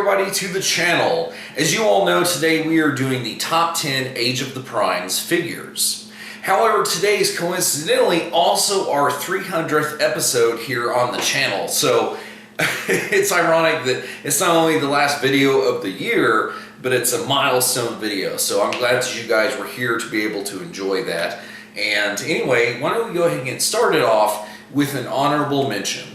everybody to the channel. As you all know, today we are doing the top 10 Age of the Primes figures. However, today is coincidentally also our 300th episode here on the channel. So it's ironic that it's not only the last video of the year, but it's a milestone video. So I'm glad that you guys were here to be able to enjoy that. And anyway, why don't we go ahead and get started off with an honorable mention.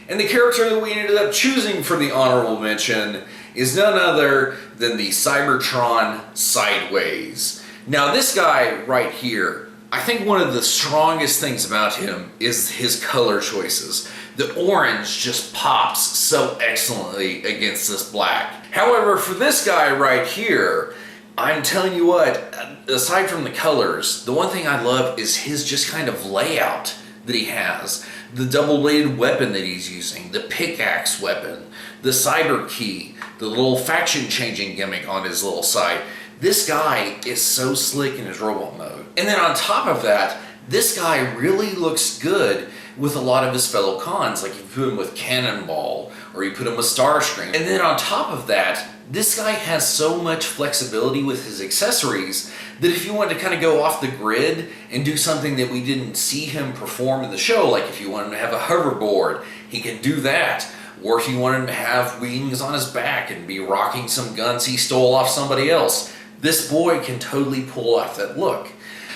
And the character that we ended up choosing for the honorable mention is none other than the Cybertron Sideways. Now this guy right here, I think one of the strongest things about him is his color choices. The orange just pops so excellently against this black. However, for this guy right here, I'm telling you what, aside from the colors, the one thing I love is his just kind of layout that he has. The double-bladed weapon that he's using, the pickaxe weapon, the cyber key, the little faction changing gimmick on his little side. This guy is so slick in his robot mode. And then on top of that, this guy really looks good with a lot of his fellow cons. Like if you put him with Cannonball or you put him with Starscream. And then on top of that, this guy has so much flexibility with his accessories that if you want to kind of go off the grid and do something that we didn't see him perform in the show, like if you want him to have a hoverboard, he can do that. Or if you want him to have wings on his back and be rocking some guns he stole off somebody else, this boy can totally pull off that look.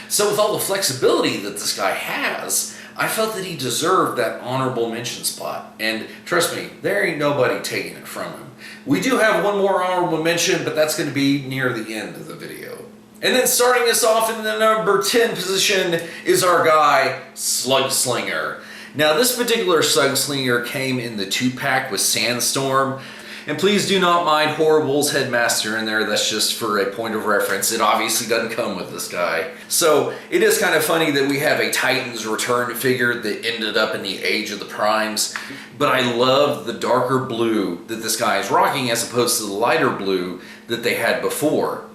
So with all the flexibility that this guy has, I felt that he deserved that honorable mention spot. And trust me, there ain't nobody taking it from him. We do have one more honorable mention, but that's going to be near the end of the video. And then starting us off in the number 10 position is our guy, Slugslinger. Now this particular Slugslinger came in the 2-pack with Sandstorm. And please do not mind Horrible's Headmaster in there, that's just for a point of reference. It obviously doesn't come with this guy. So it is kind of funny that we have a Titans Return figure that ended up in the Age of the Primes. But I love the darker blue that this guy is rocking as opposed to the lighter blue that they had before.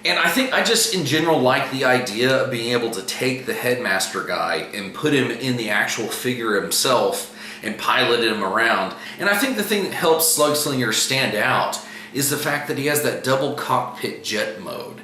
And I think I just in general like the idea of being able to take the Headmaster guy and put him in the actual figure himself and piloted him around. And I think the thing that helps Slugslinger stand out is the fact that he has that double cockpit jet mode.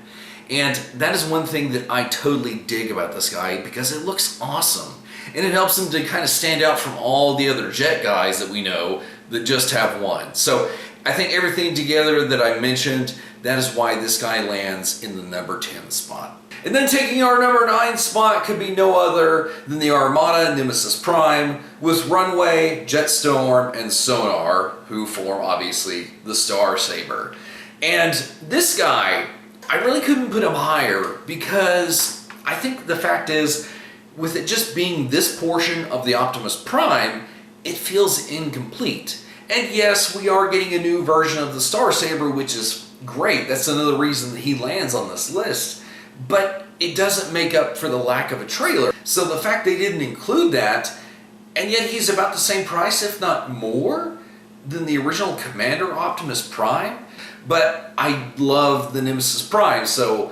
And that is one thing that I totally dig about this guy because it looks awesome. And it helps him to kind of stand out from all the other jet guys that we know that just have one. So I think everything together that I mentioned, that is why this guy lands in the number 10 spot. And then taking our number 9 spot could be no other than the Armada Nemesis Prime with Runway, Jetstorm, and Sonar, who form obviously the Star Saber. And this guy, I really couldn't put him higher because I think the fact is, with it just being this portion of the Optimus Prime, it feels incomplete. And yes, we are getting a new version of the Star Saber, which is great. That's another reason that he lands on this list. But it doesn't make up for the lack of a trailer. So the fact they didn't include that, and yet he's about the same price, if not more, than the original Commander Optimus Prime. But I love the Nemesis Prime, so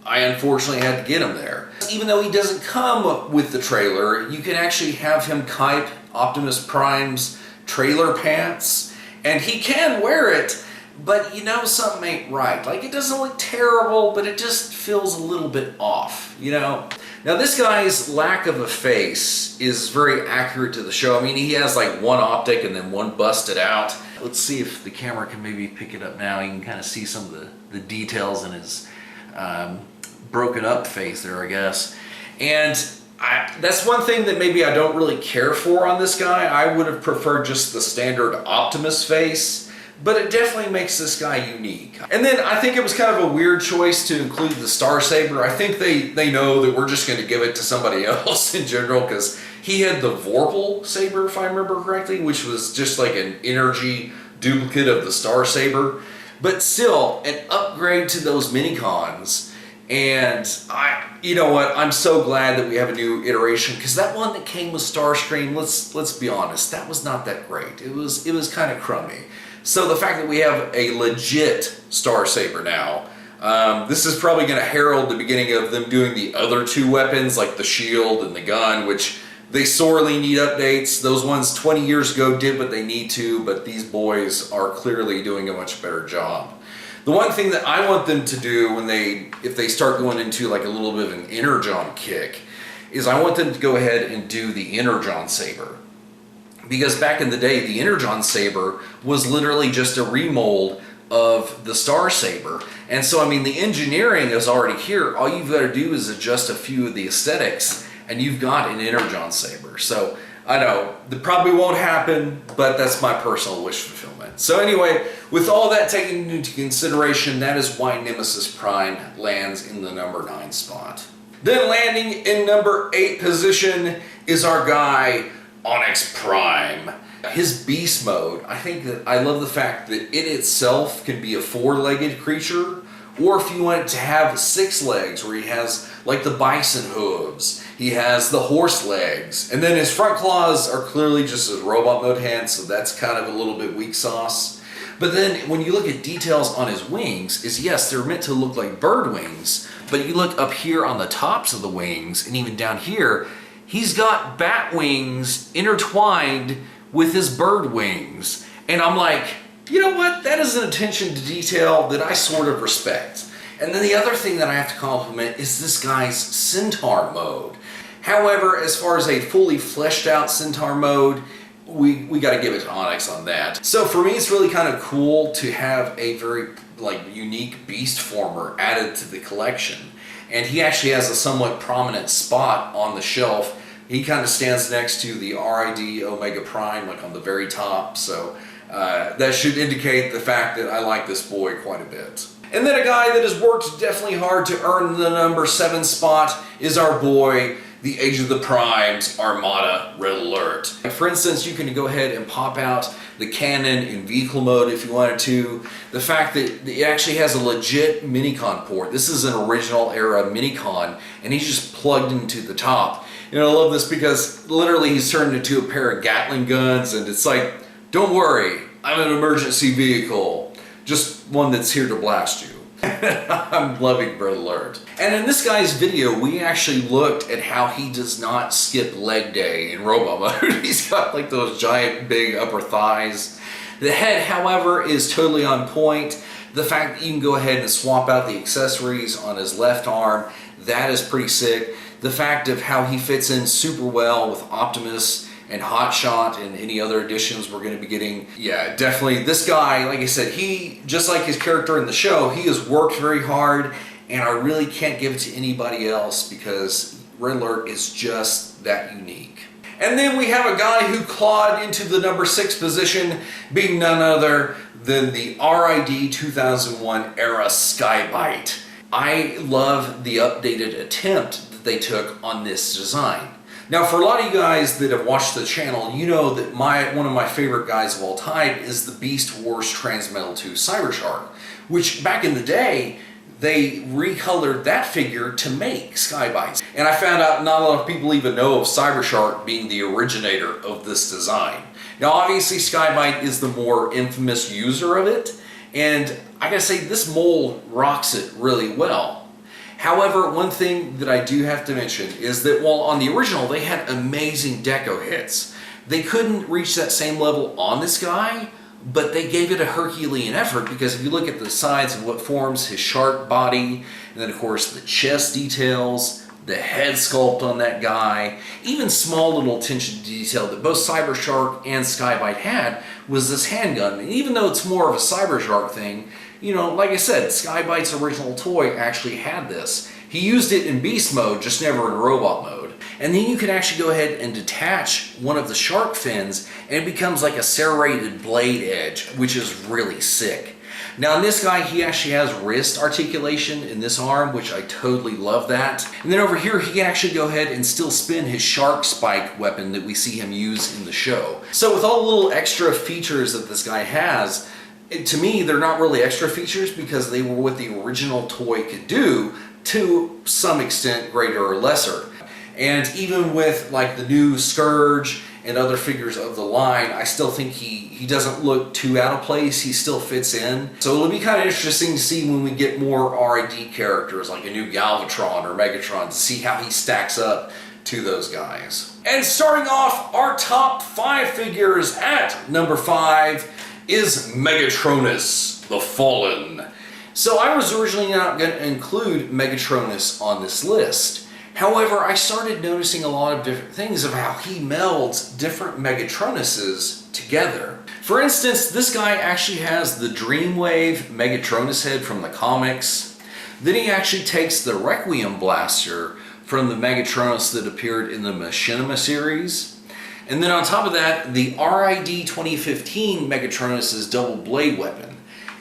I unfortunately had to get him there. Even though he doesn't come with the trailer, you can actually have him type Optimus Prime's trailer pants, and he can wear it. But you know something ain't right. Like it doesn't look terrible, but it just feels a little bit off, you know? Now this guy's lack of a face is very accurate to the show. I mean, he has like one optic and then one busted out. Let's see if the camera can maybe pick it up now. You can kind of see some of the details in his broken up face there, I guess. And that's one thing that maybe I don't really care for on this guy. I would have preferred just the standard Optimus face. But it definitely makes this guy unique. And then I think it was kind of a weird choice to include the Star Saber. I think they know that we're just going to give it to somebody else in general because he had the Vorpal Saber, if I remember correctly, which was just like an energy duplicate of the Star Saber. But still, an upgrade to those mini-cons. And you know what, I'm so glad that we have a new iteration because that one that came with Starscream, let's be honest, that was not that great. It was kind of crummy. So the fact that we have a legit Star Saber now, this is probably going to herald the beginning of them doing the other two weapons, like the shield and the gun, which They sorely need updates. Those ones 20 years ago did what they need to, but these boys are clearly doing a much better job. The one thing that I want them to do if they start going into like a little bit of an Energon kick, is I want them to go ahead and do the Energon Saber. Because back in the day, the Energon Saber was literally just a remold of the Star Saber. And so, I mean, the engineering is already here. All you've got to do is adjust a few of the aesthetics, and you've got an Energon Saber. So, I know, that probably won't happen, but that's my personal wish fulfillment. So anyway, with all that taken into consideration, that is why Nemesis Prime lands in the number 9 spot. Then landing in number 8 position is our guy, Onyx Prime. His beast mode, I love the fact that it itself can be a 4-legged creature, or if you want it to have 6 legs, where he has like the bison hooves, he has the horse legs, and then his front claws are clearly just his robot mode hands, so that's kind of a little bit weak sauce. But then when you look at details on his wings, yes, they're meant to look like bird wings, but you look up here on the tops of the wings, and even down here, he's got bat wings intertwined with his bird wings. And I'm like, you know what? That is an attention to detail that I sort of respect. And then the other thing that I have to compliment is this guy's Centaur mode. However, as far as a fully fleshed out Centaur mode, we got to give it to Onyx on that. So for me, it's really kind of cool to have a very unique beast former added to the collection. And he actually has a somewhat prominent spot on the shelf. He kind of stands next to the R.I.D. Omega Prime, like on the very top. So that should indicate the fact that I like this boy quite a bit. And then a guy that has worked definitely hard to earn the number 7 spot is our boy, the Age of the Primes, Armada Red Alert. For instance, you can go ahead and pop out the cannon in vehicle mode if you wanted to. The fact that it actually has a legit Minicon port. This is an original era Minicon, and he's just plugged into the top. And I love this because literally he's turned into a pair of Gatling guns, and it's like, don't worry, I'm an emergency vehicle. Just one that's here to blast you. I'm loving Red Alert. And in this guy's video, we actually looked at how he does not skip leg day in robot mode. He's got like those giant big upper thighs. The head, however, is totally on point. The fact that you can go ahead and swap out the accessories on his left arm, that is pretty sick. The fact of how he fits in super well with Optimus and Hotshot and any other additions we're going to be getting. Yeah, definitely. This guy, like I said, he, just like his character in the show, he has worked very hard, and I really can't give it to anybody else because Red Alert is just that unique. And then we have a guy who clawed into the number 6 position, being none other than the R.I.D. 2001 era Sky-Byte. I love the updated attempt that they took on this design. Now, for a lot of you guys that have watched the channel, you know that one of my favorite guys of all time is the Beast Wars Transmetal 2 Cybershark, which back in the day, they recolored that figure to make Sky-Bytes. And I found out not a lot of people even know of Cybershark being the originator of this design. Now, obviously, Sky-Byte is the more infamous user of it, and I gotta say, this mold rocks it really well. However, one thing that I do have to mention is that while on the original they had amazing deco hits, they couldn't reach that same level on this guy, but they gave it a Herculean effort because if you look at the sides of what forms his shark body, and then of course the chest details, the head sculpt on that guy, even small little attention to detail that both Cybershark and Sky-Byte had was this handgun. And even though it's more of a Cybershark thing, you know, like I said, Sky-Byte's original toy actually had this. He used it in beast mode, just never in robot mode. And then you can actually go ahead and detach one of the shark fins, and it becomes like a serrated blade edge, which is really sick. Now in this guy, he actually has wrist articulation in this arm, which I totally love that. And then over here, he can actually go ahead and still spin his shark spike weapon that we see him use in the show. So with all the little extra features that this guy has, to me, they're not really extra features because they were what the original toy could do, to some extent greater or lesser. And even with like the new Scourge and other figures of the line, I still think he doesn't look too out of place. He still fits in. So it'll be kind of interesting to see when we get more R.I.D. characters like a new Galvatron or Megatron to see how he stacks up to those guys. And starting off our top 5 figures at number 5 is Megatronus, the Fallen. So I was originally not going to include Megatronus on this list. However, I started noticing a lot of different things of how he melds different Megatronuses together. For instance, this guy actually has the Dreamwave Megatronus head from the comics. Then he actually takes the Requiem blaster from the Megatronus that appeared in the Machinima series. And then on top of that, the R.I.D. 2015 Megatronus's double blade weapon.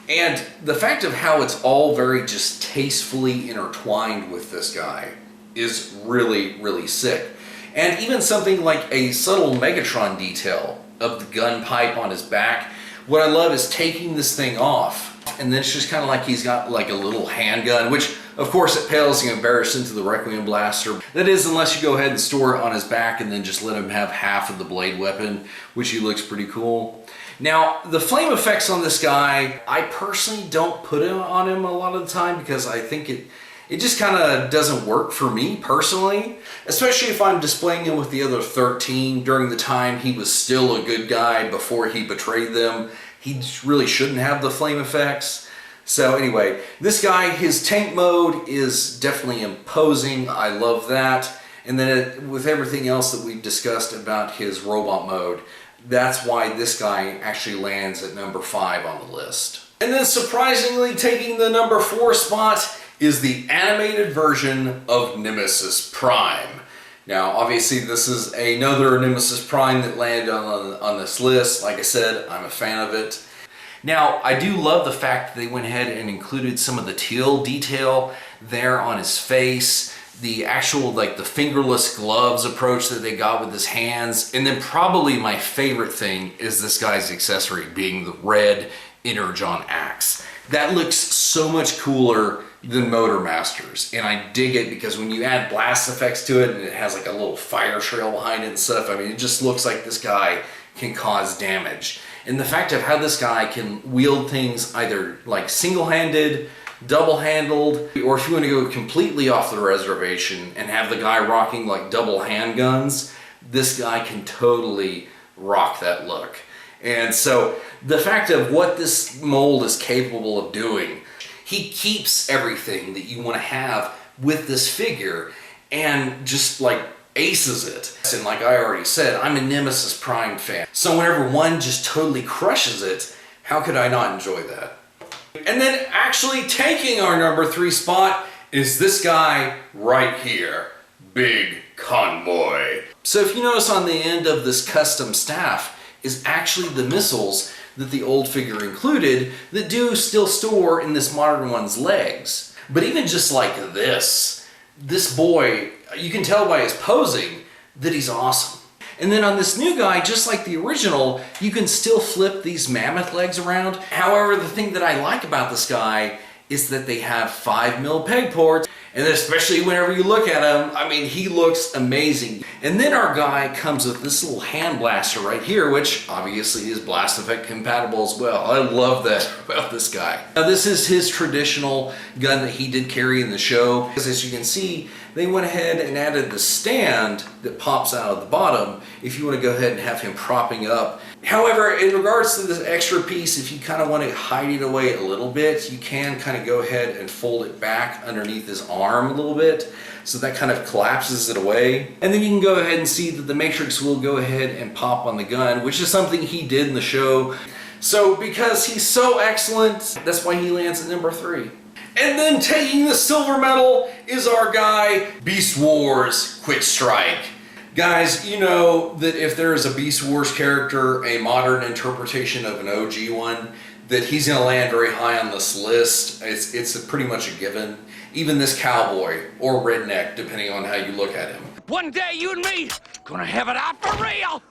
And the fact of how it's all very just tastefully intertwined with this guy is really, really sick. And even something like a subtle Megatron detail of the gun pipe on his back. What I love is taking this thing off, and then it's just kind of like he's got like a little handgun, which of course it pales in comparison to the Requiem blaster. That is, unless you go ahead and store it on his back and then just let him have half of the blade weapon, which he looks pretty cool. Now, the flame effects on this guy, I personally don't put it on him a lot of the time because I think it just kind of doesn't work for me personally, especially if I'm displaying him with the other 13 during the time he was still a good guy before he betrayed them. He really shouldn't have the flame effects. So anyway, this guy, his tank mode is definitely imposing. I love that. And then with everything else that we've discussed about his robot mode, that's why this guy actually lands at number 5 on the list. And then surprisingly, taking the number 4 spot is the animated version of Nemesis Prime. Now, obviously, this is another Nemesis Prime that landed on this list. Like I said, I'm a fan of it. Now, I do love the fact that they went ahead and included some of the teal detail there on his face, the actual, like, the fingerless gloves approach that they got with his hands, and then probably my favorite thing is this guy's accessory being the red Energon axe. That looks so much cooler than Motormaster's, and I dig it because when you add blast effects to it and it has like a little fire trail behind it and stuff, I mean, it just looks like this guy can cause damage. And the fact of how this guy can wield things either like single-handed, double-handled, or if you want to go completely off the reservation and have the guy rocking like double handguns, this guy can totally rock that look. And so the fact of what this mold is capable of doing, he keeps everything that you want to have with this figure and just like aces it. And like I already said, I'm a Nemesis Prime fan. So whenever one just totally crushes it, how could I not enjoy that? And then actually taking our number 3 spot is this guy right here, Big Convoy. So if you notice on the end of this custom staff is actually the missiles that the old figure included that do still store in this modern one's legs. But even just like this boy, you can tell by his posing that he's awesome. And then on this new guy, just like the original, you can still flip these mammoth legs around. However, the thing that I like about this guy is that they have 5mm peg ports, and especially whenever you look at him, I mean, he looks amazing. And then our guy comes with this little hand blaster right here, which obviously is blast effect compatible as well. I love that about this guy. Now, this is his traditional gun that he did carry in the show. Because as you can see, they went ahead and added the stand that pops out of the bottom if you want to go ahead and have him propping up. However, in regards to this extra piece, if you kind of want to hide it away a little bit, you can kind of go ahead and fold it back underneath his arm a little bit, so that kind of collapses it away. And then you can go ahead and see that the matrix will go ahead and pop on the gun, which is something he did in the show. So because he's so excellent, that's why he lands at number 3. And then taking the silver medal is our guy, Beast Wars Quickstrike. Guys, you know that if there is a Beast Wars character, a modern interpretation of an OG one, that he's going to land very high on this list. It's pretty much a given. Even this cowboy, or redneck, depending on how you look at him. One day you and me gonna have it out for real!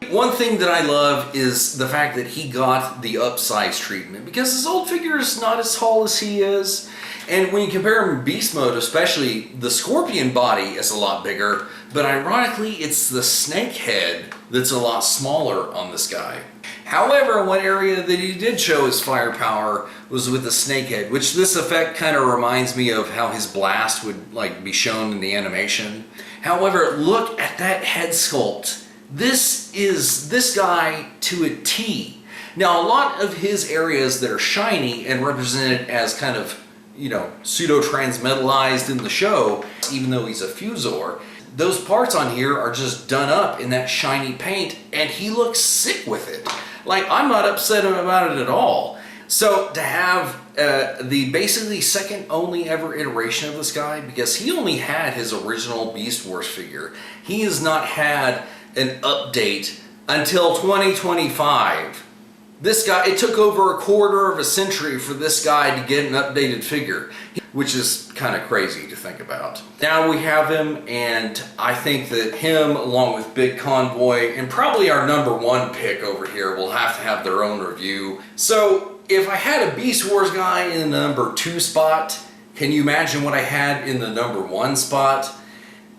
One thing that I love is the fact that he got the upsize treatment, because his old figure is not as tall as he is. And when you compare him in beast mode, especially, the scorpion body is a lot bigger, but ironically it's the snake head that's a lot smaller on this guy. However, one area that he did show his firepower was with the snakehead, which this effect kind of reminds me of how his blast would like be shown in the animation. However, look at that head sculpt. This is this guy to a T. Now, a lot of his areas that are shiny and represented as kind of, you know, pseudo-transmetalized in the show, even though he's a Fusor, those parts on here are just done up in that shiny paint, and he looks sick with it. Like, I'm not upset about it at all. So to have the basically second only ever iteration of this guy, because he only had his original Beast Wars figure. He has not had an update until 2025. This guy, it took over a quarter of a century for this guy to get an updated figure, which is kind of crazy to think about. Now we have him, and I think that him, along with Big Convoy, and probably our #1 pick over here, will have to have their own review. So if I had a Beast Wars guy in the #2 spot, can you imagine what I had in the #1 spot?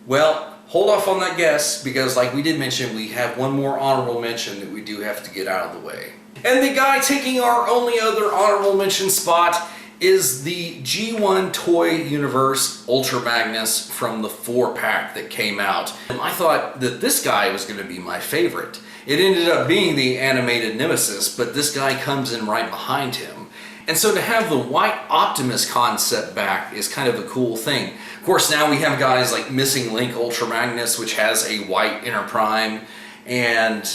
Well, hold off on that guess, because like we did mention, we have one more honorable mention that we do have to get out of the way. And the guy taking our only other honorable mention spot is the G1 Toy Universe Ultra Magnus from the 4-pack that came out. And I thought that this guy was going to be my favorite. It ended up being the animated Nemesis, but this guy comes in right behind him. And so to have the white Optimus concept back is kind of a cool thing. Of course, now we have guys like Missing Link Ultra Magnus, which has a white inner prime. And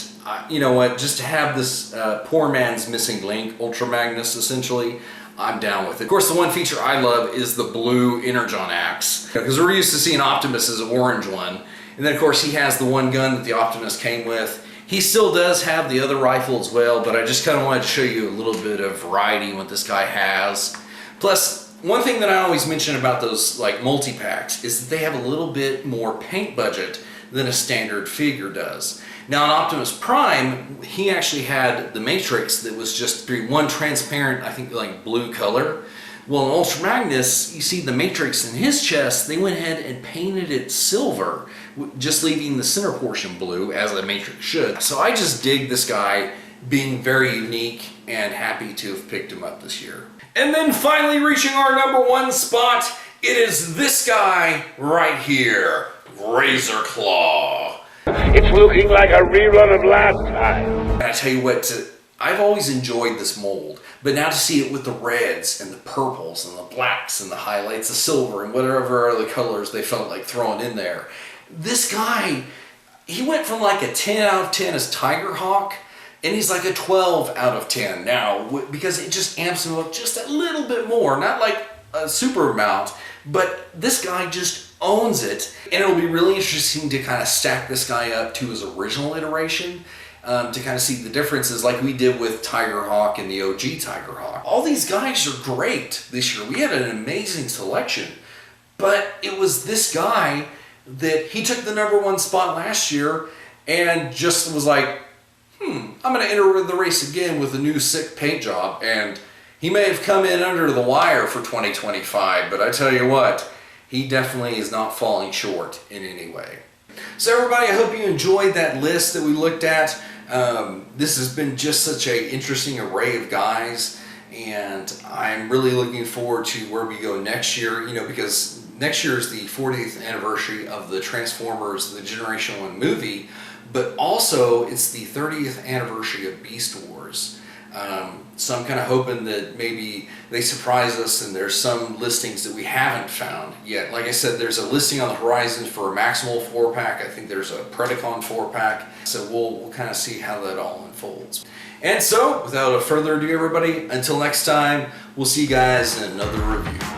you know what, just to have this poor man's Missing Link Ultra Magnus, essentially, I'm down with it. Of course, the one feature I love is the blue Energon axe, because we're used to seeing Optimus as an orange one. And then, of course, he has the one gun that the Optimus came with. He still does have the other rifle as well, but I just kind of wanted to show you a little bit of variety in what this guy has. Plus, one thing that I always mention about those like multi-packs is that they have a little bit more paint budget than a standard figure does. Now in Optimus Prime, he actually had the Matrix that was just one transparent, I think like blue color. Well in Ultra Magnus, you see the Matrix in his chest, they went ahead and painted it silver, just leaving the center portion blue, as the Matrix should. So I just dig this guy being very unique, and happy to have picked him up this year. And then finally reaching our #1 spot, it is this guy right here, Razorclaw. It's looking like a rerun of last time. And I tell you what, I've always enjoyed this mold, but now to see it with the reds and the purples and the blacks and the highlights, the silver and whatever other colors they felt like throwing in there. This guy, he went from like a 10 out of 10 as Tigerhawk, and he's like a 12 out of 10 now, because it just amps him up just a little bit more. Not like a super amount, but this guy just owns it. And it'll be really interesting to kind of stack this guy up to his original iteration, to kind of see the differences like we did with Tigerhawk and the OG Tigerhawk. All these guys are great this year. We had an amazing selection, but it was this guy that he took the #1 spot last year and just was like, I'm going to enter the race again with a new sick paint job. And he may have come in under the wire for 2025, but I tell you what, he definitely is not falling short in any way. So everybody, I hope you enjoyed that list that we looked at. This has been just such an interesting array of guys, and I'm really looking forward to where we go next year, you know, because next year is the 40th anniversary of the Transformers, the Generation 1 movie, but also it's the 30th anniversary of Beast Wars. So I'm kind of hoping that maybe they surprise us and there's some listings that we haven't found yet. Like I said, there's a listing on the horizon for a Maximal 4-pack. I think there's a Predacon 4-pack. So we'll kind of see how that all unfolds. And so, without further ado, everybody, until next time, we'll see you guys in another review.